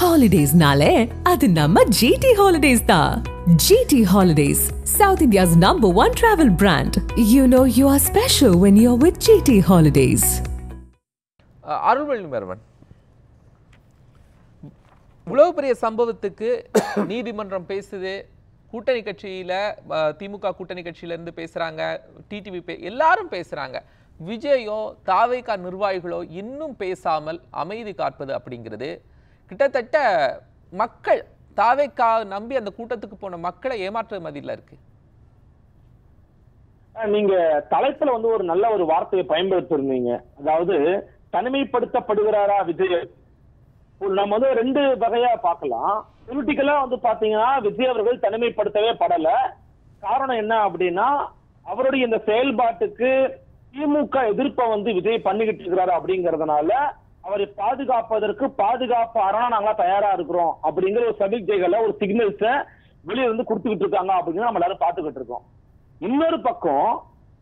Holidays-nale, adu namma GT Holidays da. GT Holidays, South India's #1 travel brand. You know you are special when you're with GT Holidays. Arulmozhivarman, இவ்வளவு பெரிய சம்பவத்துக்கு நீதிமன்றம் பேசுது, கூட்டணி கட்சியில திமுக கூட்டணி கட்சியில இருந்து பேசுறாங்க, டிடிவி எல்லாரும் பேசுறாங்க. விஜயோ தாவேகா நிர்வாகிகளோ இன்னும் பேசாமல் அமைதி காப்பது அப்படிங்கிறது கிட்டத்தட்ட மக்கள் தாவேகா நம்பி அந்த கூட்டத்துக்கு போன மக்களை ஏமாற்ற மாதிரில இருக்கு. நீங்க தலைப்புல வந்து ஒரு நல்ல ஒரு வார்த்தையை பயன்படுத்திருந்தீங்க. அதாவது தனிமைப்படுத்தப்படுகிறாரா விஜய்? நம்ம வந்து ரெண்டு வகையா பார்க்கலாம். பொலிட்டிக்கலா வந்து பாத்தீங்கன்னா விஜய் அவர்கள் தனிமைப்படுத்தவே படல. காரணம் என்ன அப்படின்னா, அவருடைய இந்த செயல்பாட்டுக்கு திமுக எதிர்ப்பை வந்து விஜய் பண்ணிக்கிட்டு இருக்கிறாரு அப்படிங்கறதுனால அவரை பாதுகாப்பதற்கு பாதுகாப்பு அரணா நாங்களா தயாரா இருக்கிறோம் அப்படிங்கிற ஒரு சமிக்ஞைகளை, ஒரு சிக்னல்ஸ வெளியே வந்து கொடுத்துக்கிட்டு இருக்காங்க அப்படிங்கிறத நம்ம எல்லாரும் பார்த்துக்கிட்டு இருக்கோம். இன்னொரு பக்கம்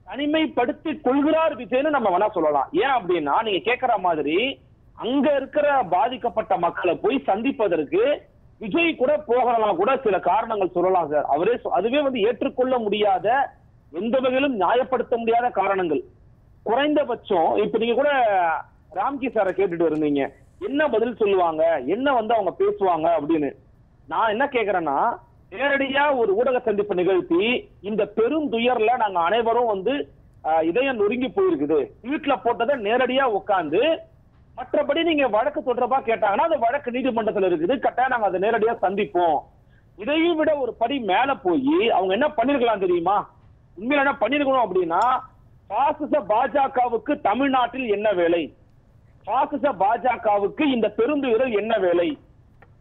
தனிமைப்படுத்தி கொள்கிறார் விஜய்னு நம்ம வேணா சொல்லலாம். ஏன் அப்படின்னா, நீங்க கேட்கிற மாதிரி அங்க இருக்கிற பாதிக்கப்பட்ட மக்களை போய் சந்திப்பதற்கு விஜய் கூட போகலாம், கூட சில காரணங்கள் சொல்லலாம் சார். அதுவே வந்து ஏற்றுக்கொள்ள முடியாத, எந்த வகையிலும் நியாயப்படுத்த முடியாத காரணங்கள். குறைந்தபட்சம் இப்ப நீங்க கூட ராம்கி சாரை கேட்டுட்டு இருந்தீங்க, என்ன பதில் சொல்லுவாங்க, என்ன வந்து அவங்க பேசுவாங்க அப்படின்னு. நான் என்ன கேக்குறேன்னா, நேரடியா ஒரு ஊடக சந்திப்பு நிகழ்த்தி இந்த பெரும் துயர்ல நாங்க அனைவரும் வந்து இதயம் நொறுங்கி போயிருக்குது, வீட்டுல போட்டதை நேரடியா உட்காந்து, மற்றபடி நீங்க வழக்கு தொடர்பா கேட்டாங்கன்னா அந்த வழக்கு நீதிமன்றத்தில் இருக்குது, கட்டாயம் நாங்க அதை நேரடியா சந்திப்போம். இதையும் விட ஒரு படி மேல போய் அவங்க என்ன பண்ணிருக்கலாம் தெரியுமா? உண்மையில என்ன பண்ணிருக்கணும் அப்படின்னா, பாசிச பாஜகவுக்கு தமிழ்நாட்டில் என்ன வேலை, பாசிச பாஜகவுக்கு இந்த பெருந்துயரில் என்ன வேலை,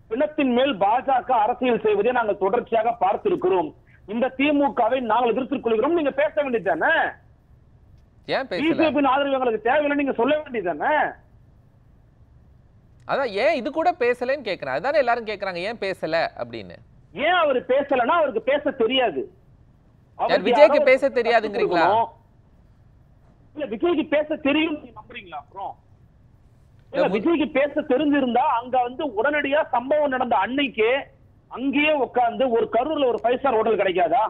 பிணத்தின் மேல் பாஜக அரசியல் செய்வதை நாங்கள் தொடர்ச்சியாக பார்த்திருக்கிறோம், இந்த திமுகவை நாங்கள் எதிர்த்துக் கொள்கிறோம், நீங்க பேச வேண்டியதானே? பிஜேபி ஆதரவு எங்களுக்கு தேவையில்லை நீங்க சொல்ல வேண்டியதானே? அதான் ஏன் இது கூட பேசலன்னு கேக்குறேன். அதான் எல்லாரும் கேக்குறாங்க, ஏன் பேசல அப்படின்னு. ஏன் அவர் பேசலன்னா அவருக்கு பேச தெரியாது. விஜய்க்கு பேச தெரியாதுங்கிறீங்களா? இல்ல, விஜய்க்கு பேச தெரியும் நம்புறீங்களா? அப்புறம் விஜய்க்கு பேச தெரிஞ்சிருந்தா அங்க வந்து உடனடியா சம்பவம் நடந்த அன்னைக்கே அங்கேயே உட்கார்ந்து, ஒரு கரூர்ல ஒரு 5 ஸ்டார் ஹோட்டல் கிடைக்காதா,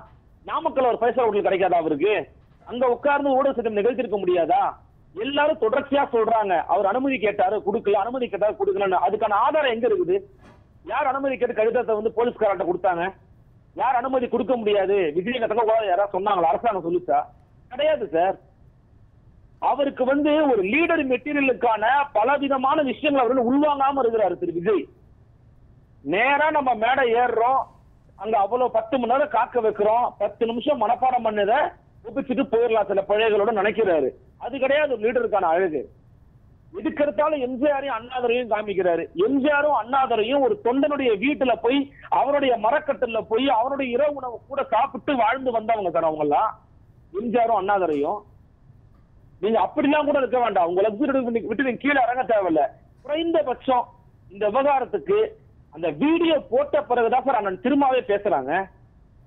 நாமக்கல்ல ஒரு 5 ஸ்டார் ஹோட்டல் கிடைக்காதா அவருக்கு? அங்க உட்கார்ந்து ஊடக சட்டம் நிகழ்த்திருக்க முடியாதா? எல்லாரும் தொடர்ச்சியா சொல்றாங்க, அவர் அனுமதி கேட்டாரு கொடுக்கல, அனுமதி கேட்டாரு கொடுக்கலன்னு. அதுக்கான ஆதாரம் எங்க இருக்குது? யார் அனுமதி கேட்டு கடிதத்தை வந்து போலீஸ்காரர்கிட்ட கொடுத்தாங்க? யார் அனுமதி கொடுக்க முடியாது விஜய் கட்டக்கூடாது யாராவது சொன்னாங்களா? அரசாங்கம் சொல்லிச்சா? கிடையாது சார். அவருக்கு வந்து ஒரு லீடர் மெட்டீரியலுக்கான பல விதமான விஷயங்கள் அவர் உள்வாங்காம இருக்கிறாரு திரு விஜய். நேரா நம்ம மேடை ஏறுறோம், அங்க அவ்வளவு 10 மணி நேரம் காக்க வைக்கிறோம், 10 நிமிஷம் மனப்பாடம் பண்ணதை ஒப்பிச்சுட்டு போயிடலாம் சில பழையகளோட நினைக்கிறாரு. அது கிடையாது ஒரு லீடருக்கான அழகு. இதுக்கெடுத்தாலும் எம்ஜிஆரையும் அண்ணாதுரையும் காமிக்கிறாரு. எம்ஜிஆரும் அண்ணாதுரையும் ஒரு தொண்டனுடைய வீட்டுல போய், அவருடைய மரக்கட்டில போய், அவருடைய இரவு உணவு கூட சாப்பிட்டு வாழ்ந்து வந்தவங்க சார் அவங்க எல்லாம், எம்ஜிஆரும் அண்ணாதுரையும். நீங்க அப்படிலாம் கூட இருக்க வேண்டாம், உங்க லக்ஸரி விட்டு நீங்க கீழே இறங்க தேவையில்ல. குறைந்தபட்சம் இந்த விவகாரத்துக்கு அந்த வீடியோ போட்ட பிறகுதான் சார் அண்ணன் திரும்பவே பேசுறாங்க.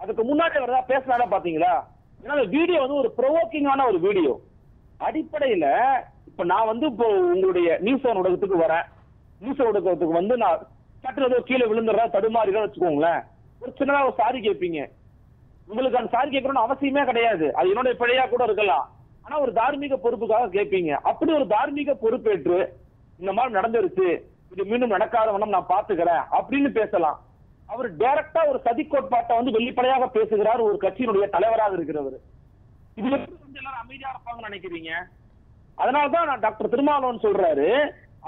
அதுக்கு முன்னாடி வரதா பேசினாரா பாத்தீங்களா? ஏன்னா அந்த வீடியோ வந்து ஒரு ப்ரொவோக்கிங்கான ஒரு வீடியோ. அடிப்படையில இப்ப நான் வந்து இப்போ உங்களுடைய நியூஸ் ஊடகத்துக்கு வரேன், நியூஸ் ஊடகத்துக்கு வந்து நான் சற்று கீழே விழுந்துடுறேன், தடுமாறுகிறேன் வச்சுக்கோங்களேன், ஒரு சின்னதா ஒரு சாரி கேட்பீங்க. உங்களுக்கு அந்த சாரி கேட்கணும்னு அவசியமே கிடையாது, அது என்னுடைய பிழையா கூட இருக்கலாம். ஆனா ஒரு தார்மீக பொறுப்புக்காக கேட்பீங்க. அப்படி ஒரு தார்மீக பொறுப்பேற்று இந்த மாதிரி நடந்துருச்சு, இது மீண்டும் நடக்காத வண்ணம் நான் பாத்துக்கிறேன் அப்படின்னு பேசலாம். அவர் டைரக்டா ஒரு சதி கோட்பாட்டை வந்து வெளிப்படையாக பேசுகிறார் ஒரு கட்சியினுடைய தலைவராக இருக்கிறவர். இது வந்து எல்லாரும் அமைதியா இருப்பாங்கன்னு நினைக்கிறீங்க? அதனாலதான் நான் டாக்டர் திருமாவளவன் சொல்றாரு,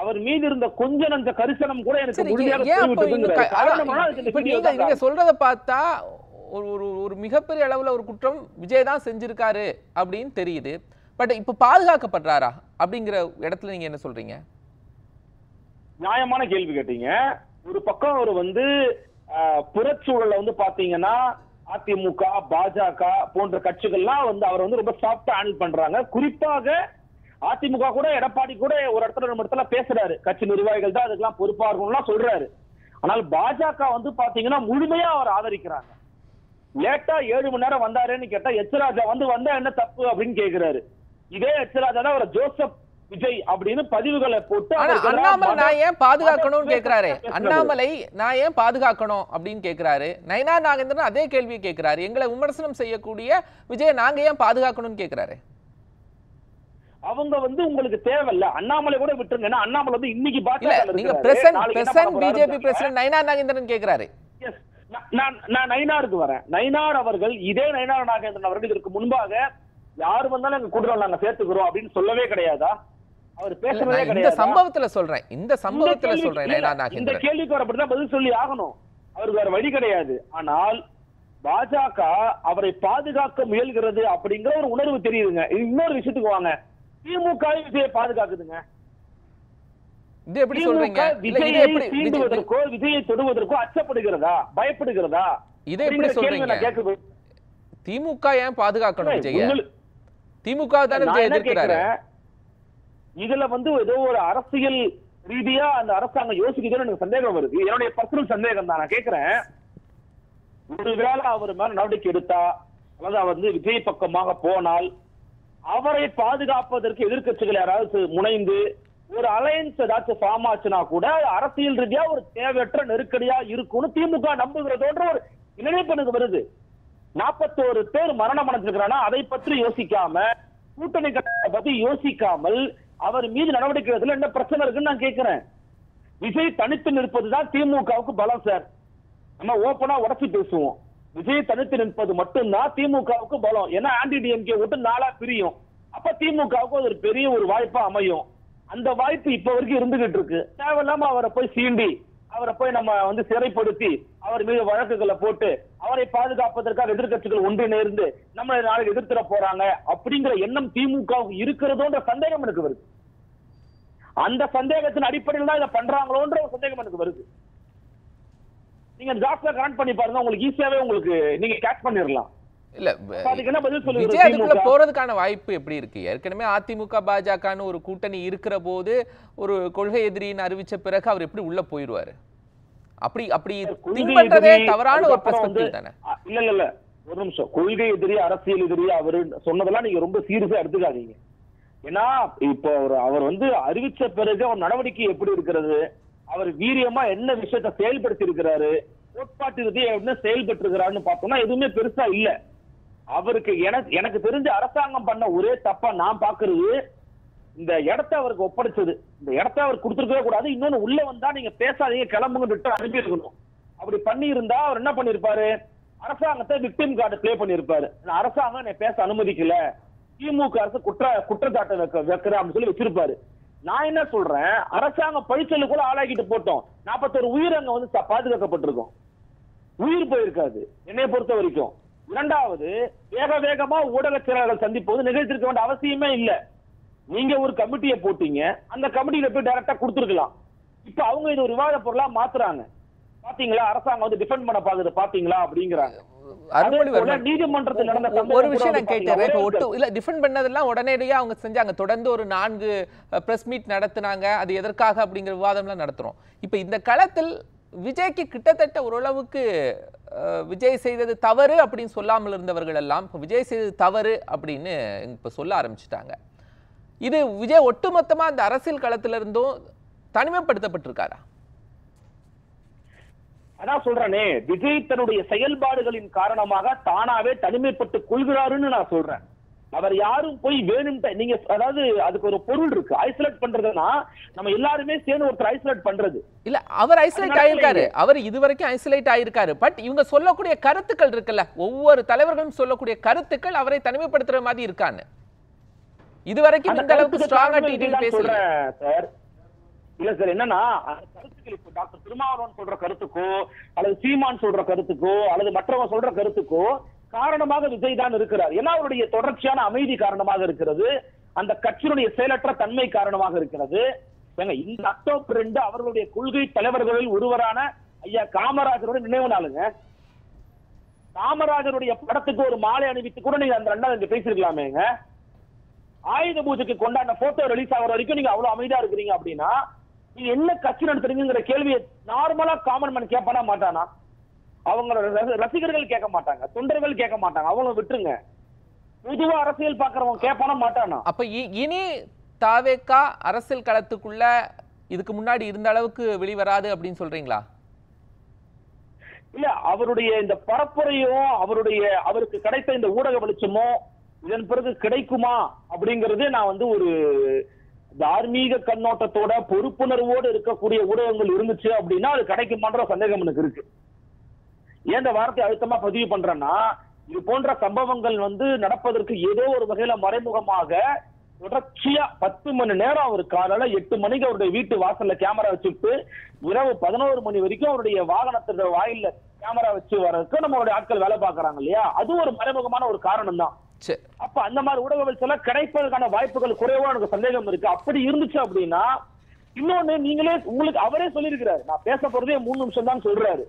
அவர் மீது இருந்த கொஞ்ச நஞ்ச கரிசனம் கூட எனக்கு நீங்க சொல்றத பார்த்தா ஒரு மிகப்பெரிய அளவுல ஒரு குற்றம் விஜய் தான் செஞ்சிருக்காரு அப்படின்னு தெரியுது. பட் இப்ப பாதுகாக்கப்படுறாரா அப்படிங்கிற இடத்துல நீங்க என்ன சொல்றீங்க? நியாயமான கேள்வி கேட்டீங்க. ஒரு பக்கம் அவர் வந்து புறச்சூழல வந்து பாத்தீங்கன்னா அதிமுக, பாஜக போன்ற கட்சிகள்லாம் வந்து அவர் வந்து ரொம்ப சாஃப்டா ஹேண்டில் பண்றாங்க. குறிப்பாக அதிமுக கூட, எடப்பாடி கூட ஒரு இடத்துல நம்ம இடத்துல பேசுறாரு, கட்சி நிர்வாகிகள் தான் அதுக்கெல்லாம் பொறுப்பா இருக்கணும்லாம் சொல்றாரு. ஆனால் பாஜக வந்து பாத்தீங்கன்னா முழுமையா அவர் ஆதரிக்கிறாங்க. லேட்டா 7 மணி நேரம் வந்தாருன்னு கேட்டா எச் ராஜா வந்து வந்தா என்ன தப்பு அப்படின்னு கேக்குறாரு. இதே எச் ராஜா தான் அவரை ஜோசப் விஜய் அப்படின்னு பதிவுகளை போட்டு அண்ணாமலை நான் ஏன் பாதுகாக்கணும்னு கேக்குறாரு. அண்ணாமலை நான் ஏன் பாதுகாக்கணும் அப்படின்னு கேக்குறாரு. நயனா நாகேந்திரன் அதே கேள்வியை கேக்குறாரு. எங்களை விமர்சனம் செய்யக்கூடிய விஜய் நாங்க ஏன் பாதுகாக்கணும்னு கேக்குறாரு. அவங்க உங்களுக்கு தேவையில்ல. அண்ணாமலை கூட விட்டுருங்க. ஏன்னா அண்ணாமலை இன்னைக்கு நீங்க present BJP president Nayana Nagendran கேக்குறாரு. நான் நயினாருக்கு வரேன். நயினார் அவர்கள் இதே நயினார் நாகேந்திரன் அவர்கள் இதற்கு முன்பாக யாரு வந்தாலும் எங்க கூட்டத்தில் நாங்க சேர்த்துக்கிறோம் அப்படின்னு சொல்லவே கிடையாதா? அவர் பேசவே கிடையாது. இந்த சம்பவத்துல சொல்றேன் நயனார் நாகேந்திரன் இந்த கேள்விக்கு அவர் அப்படிதான் பதில் சொல்லி ஆகணும். அவருக்கு வேற வழி கிடையாது. ஆனால் பாஜக அவரை பாதுகாக்க முயல்கிறது அப்படிங்கிற ஒரு உணர்வு தெரியுதுங்க. இன்னொரு விஷயத்துக்கு வாங்க, திமுக விஜயை பாதுகாக்குதுங்க. இது எப்படி சொல்றீங்க? விஜயை தீண்டுவதற்கோ விஜயை தொடுவதற்கோ அச்சப்படுகிறதா, பயப்படுகிறதா? இதை எப்படி சொல்றீங்க? திமுக ஏன் பாதுகாக்கணும் விஜயை? திமுக தானே விஜய் எதிர்க்கிறாரு. இதுல ஏதோ ஒரு அரசியல் ரீதியா அந்த அரசாங்கம் யோசிக்குதுன்னு எனக்கு சந்தேகம் வருது. என்னுடைய பர்சனல் சந்தேகம் தான். நான் கேட்கிறேன், ஒருவேளை அவர் மேல நடவடிக்கை எடுத்தா அல்லது அவர் விஜய் பக்கமாக போனால் அவரை பாதுகாப்பதற்கு எதிர்க்கட்சிகள் யாராவது முனைந்து ஒரு அலையன்ஸ் ஏதாச்சும் ஃபார்ம் ஆச்சுன்னா கூட அரசியல் ரீதியா ஒரு தேவையற்ற நெருக்கடியா இருக்கும்னு திமுக நம்புகிறதோன்ற ஒரு நினைப்பு எனக்கு வருது. 41 பேர் மரணம் அடைஞ்சிருக்கிறானா அதை பற்றி யோசிக்காம, கூட்டணி பத்தி யோசிக்காமல் அவர் மீது நடவடிக்கை எடுத்துல என்ன பிரச்சனை இருக்குன்னு நான் கேட்கிறேன். விஜய் தனித்து நிற்பதுதான் திமுகவுக்கு பலம் சார். நம்ம ஓப்பனா உடச்சி பேசுவோம். விஜய் தனித்து நிற்பது மட்டும்தான் திமுகவுக்கு பலம். ஏன்னா ஆன்டி டிஎம்கே ஓட்டு 4ஆ பிரியும். அப்ப திமுகவுக்கு ஒரு பெரிய ஒரு வாய்ப்பா அமையும். அந்த வாய்ப்பு இப்ப வரைக்கும் இருந்துகிட்டு இருக்கு. தேவையில்லாம அவரை போய் சீண்டி, அவரை போய் நம்ம சிறைப்படுத்தி அவர் மீது வழக்குகளை போட்டு அவரை பாதுகாப்பதற்காக எதிர்கட்சிகள் ஒன்றிணைந்து நம்மளை நாளைக்கு எதிர்த்துற போறாங்க அப்படிங்கிற எண்ணம் திமுகவுக்கு இருக்கிறதோன்ற சந்தேகம் எனக்கு வருது. அந்த சந்தேகத்தின் அடிப்படையில் தான் இதை பண்றாங்களோன்ற ஒரு சந்தேகம் எனக்கு வருது. நீங்க ஜாஸ்தியா கனெக்ட் பண்ணி பாருங்க, உங்களுக்கு ஈஸியாவே நீங்க கேட்ச் பண்ணிடலாம். இல்ல விஜய் அதுக்குள்ள போறதுக்கான வாய்ப்பு எப்படி இருக்கு? ஏற்கனவே அதிமுக பாஜகன்னு ஒரு கூட்டணி இருக்கிற போது ஒரு கொள்கை எதிரின்னு அறிவிச்ச பிறகு அவர் எப்படி உள்ள போயிருவாரு? அப்படி திங்க் பண்றதே தவறான ஒரு பெர்ஸ்பெக்டிவ் தானே. இல்ல ஒரு நிமிஷம். கொள்கை எதிரி, அரசியல் எதிரி அவரு சொன்னதெல்லாம் நீங்க ரொம்ப சீரியஸா எடுத்துக்காதீங்க. ஏன்னா இப்போ அவர் அறிவிச்ச பிறகு அவர் நடவடிக்கை எப்படி இருக்கிறது, அவர் வீரியமா என்ன விஷயத்தை செயல்படுத்தி இருக்கிறாரு, கோட்பாட்டு ரீதியா என்ன செயல்பட்டு இருக்கிறாருன்னு பார்த்தோம்னா எதுவுமே பெருசா இல்ல. அவருக்கு எனக்கு தெரிஞ்ச அரசாங்கம் பண்ண ஒரே தப்பா நான் பாக்குறது, இந்த இடத்தை அவருக்கு ஒப்படைச்சது. இந்த இடத்தை அவர் கொடுத்துருக்கவே கூடாது. இன்னொன்னு, உள்ள வந்தா நீங்க பேசாதீங்க, கிளம்புங்க விட்டு அனுப்பி இருக்கணும். அப்படி பண்ணி இருந்தா அவர் என்ன பண்ணிருப்பாரு, அரசாங்கத்தை விக்டிம் கார்டு பிளே பண்ணிருப்பாரு. அரசாங்கம் என்னை பேச அனுமதிக்கல, திமுக அரசு குற்றச்சாட்டு வைக்கிற அப்படின்னு சொல்லி வச்சிருப்பாரு. நான் என்ன சொல்றேன், அரசாங்கம் பழிச்சொல்லு கூட ஆளாக்கிட்டு போட்டோம். 41 உயிர் அங்க பாதுகாக்கப்பட்டிருக்கும், உயிர் போயிருக்காது என்னைய பொறுத்த வரைக்கும். இரண்டாவது, வேகமா ஊடக செயலாளர்கள் சந்திப்போது நிகழ்த்திருக்க வேண்டிய அவசியமே இல்ல. நீங்க ஒரு கமிட்டியை போட்டீங்க, அந்த கமிட்டியில போய் டைரக்டா கொடுத்துருக்கலாம். இப்ப அவங்க இது ஒரு விவாத பொருளா மாத்துறாங்க. பாத்தீங்களா, அரசாங்கம் டிஃபெண்ட் பண்ண பாக்குது பாத்தீங்களா அப்படிங்கிறாங்க. நீதிமன்றத்தில் நடந்த ஒரு விஷயம் நான் கேட்டேன். இல்ல டிஃபெண்ட் பண்ணதெல்லாம் உடனடியா அவங்க செஞ்சாங்க. தொடர்ந்து ஒரு 4 பிரஸ் மீட் நடத்தினாங்க. அது எதற்காக அப்படிங்கிற விவாதம்லாம் நடத்துறோம். இப்ப இந்த களத்தில் விஜய்க்கு கிட்டத்தட்ட ஓரளவுக்கு விஜய் செய்தது தவறு அப்படின்னு சொல்லாமல் இருந்தவர்கள் எல்லாம் இப்ப விஜய் செய்தது தவறு அப்படின்னு இப்ப சொல்ல ஆரம்பிச்சுட்டாங்க. இது விஜய் ஒட்டுமொத்தமா அந்த அரசியல் களத்துல இருந்தும் தனிமைப்படுத்தப்பட்டிருக்காரா? அதான் சொல்றேனே, விஜய் தன்னுடைய செயல்பாடுகளின் காரணமாக தானாவே தனிமைப்பட்டுக் கொள்கிறாருன்னு நான் சொல்றேன். அவர் யாரும் போய் வேணும், நீங்க அதாவது அதுக்கு ஒரு பொருள் இருக்கு. ஐசோலேட் பண்றதுன்னா நம்ம எல்லாருமே சேர்ந்து ஒருத்தர் ஐசோலேட் பண்றது இல்ல. அவர் ஐசோலேட் ஆயிருக்காரு, அவர் இதுவரைக்கும் ஐசோலேட் ஆயிருக்காரு. பட் இவங்க சொல்லக்கூடிய கருத்துக்கள் இருக்குல்ல, ஒவ்வொரு தலைவர்களும் சொல்லக்கூடிய கருத்துக்கள் அவரை தனிமைப்படுத்துற மாதிரி இருக்கான்னு இதுவரைக்கும் இந்த அளவுக்கு ஸ்ட்ராங்கா டீடைல் பேசல சார். இல்ல சார், என்னன்னா கருத்துக்கள் இப்போ டாக்டர் திருமாவளவன் சொல்ற கருத்துக்கோ அல்லது சீமான் சொல்ற கருத்துக்கோ அல்லது மற்றவங்க சொல்ற கருத்துக்கோ காரணமாக விஜய் தான் இருக்கிறார். ஏன்னா அவருடைய தொடர்ச்சியான அமைதி காரணமாக இருக்கிறது, அந்த கட்சியினுடைய செயலற்ற தன்மை காரணமாக இருக்கிறது. இந்த அக்டோபர் 2 அவர்களுடைய கொள்கை தலைவர்களில் ஒருவரான ஐயா காமராஜருடைய நினைவு நாளுங்க. காமராஜருடைய படத்துக்கு ஒரு மாலை அணிவித்து கூட நீங்க அந்த 2 பேசிருக்கலாமேங்க. ஆயுத பூஜைக்கு கொண்டாடின போட்டோ ரிலீஸ் ஆகிற வரைக்கும் நீங்க அவ்வளவு அமைதியா இருக்கிறீங்க அப்படின்னா நீங்க என்ன கட்சி நடத்துறீங்கிற கேள்வியை நார்மலா காமன் மேன் கேட்பானா மாட்டானா? அவங்களோட ரசிகர்கள் கேட்க மாட்டாங்க, தொண்டர்கள் கேட்க மாட்டாங்க, அவங்கள விட்டுருங்க. பொதுவா அரசியல் பாக்குறவங்க கேட்பானா மாட்டானா? அப்ப இனி தாவேகா அரசியல் களத்துக்குள்ள இதுக்கு முன்னாடி இருந்த அளவுக்கு வெளிவராது அப்படின்னு சொல்றீங்களா? இல்ல, அவருடைய இந்த பரப்புரையும் அவருக்கு கிடைத்த இந்த ஊடக வெளிச்சமோ இதன் பிறகு கிடைக்குமா அப்படிங்கறது நான் வந்து ஒரு தார்மீக கண்ணோட்டத்தோட பொறுப்புணர்வோடு இருக்கக்கூடிய ஊடகங்கள் இருந்துச்சு அப்படின்னா அது கிடைக்குமான்ற சந்தேகம் எனக்கு இருக்கு. ஏன் இந்த வார்த்தை அழுத்தமா பதிவு பண்றேன்னா, இது போன்ற சம்பவங்கள் வந்து நடப்பதற்கு ஏதோ ஒரு வகையில மறைமுகமாக தொடர்ச்சியா 10 மணி நேரம் அவர் காலையில 8 மணிக்கு அவருடைய வீட்டு வாசல்ல கேமரா வச்சுட்டு இரவு 11 மணி வரைக்கும் அவருடைய வாகனத்தோட வாயில கேமரா வச்சு வர்றதுக்கு நம்மளுடைய ஆட்கள் வேலை பார்க்கறாங்க இல்லையா? அது ஒரு மறைமுகமான ஒரு காரணம் தான். அப்ப அந்த மாதிரி ஊடகங்கள் சில கிடைப்பதற்கான வாய்ப்புகள் குறைவா எனக்கு சந்தேகம் இருக்கு. அப்படி இருந்துச்சு அப்படின்னா இன்னொன்னு, நீங்களே உங்களுக்கு அவரே சொல்லியிருக்கிறாரு, நான் பேச போறதே 3 நிமிஷம் தான் சொல்றாரு.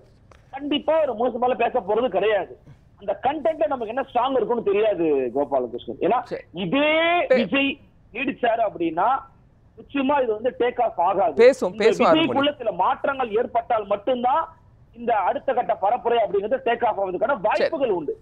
கண்டிப்பா ஒரு 3 நிமிஷம் மேல பேச போறது கிடையாது. அந்த கண்டென்ட் நமக்கு என்ன ஸ்ட்ராங் இருக்கும்னு தெரியாது கோபாலகிருஷ்ணன். ஏன்னா இதே விஜய் நீடிச்சாரு அப்படின்னா நிச்சயமா இது வந்து டேக் ஆஃப் ஆகாது. விஜய்க்குள்ள சில மாற்றங்கள் ஏற்பட்டால் மட்டும்தான் இந்த அடுத்த கட்ட பரப்புரை அப்படிங்கிறது டேக் ஆஃப் ஆவதுக்கான வாய்ப்புகள் உண்டு.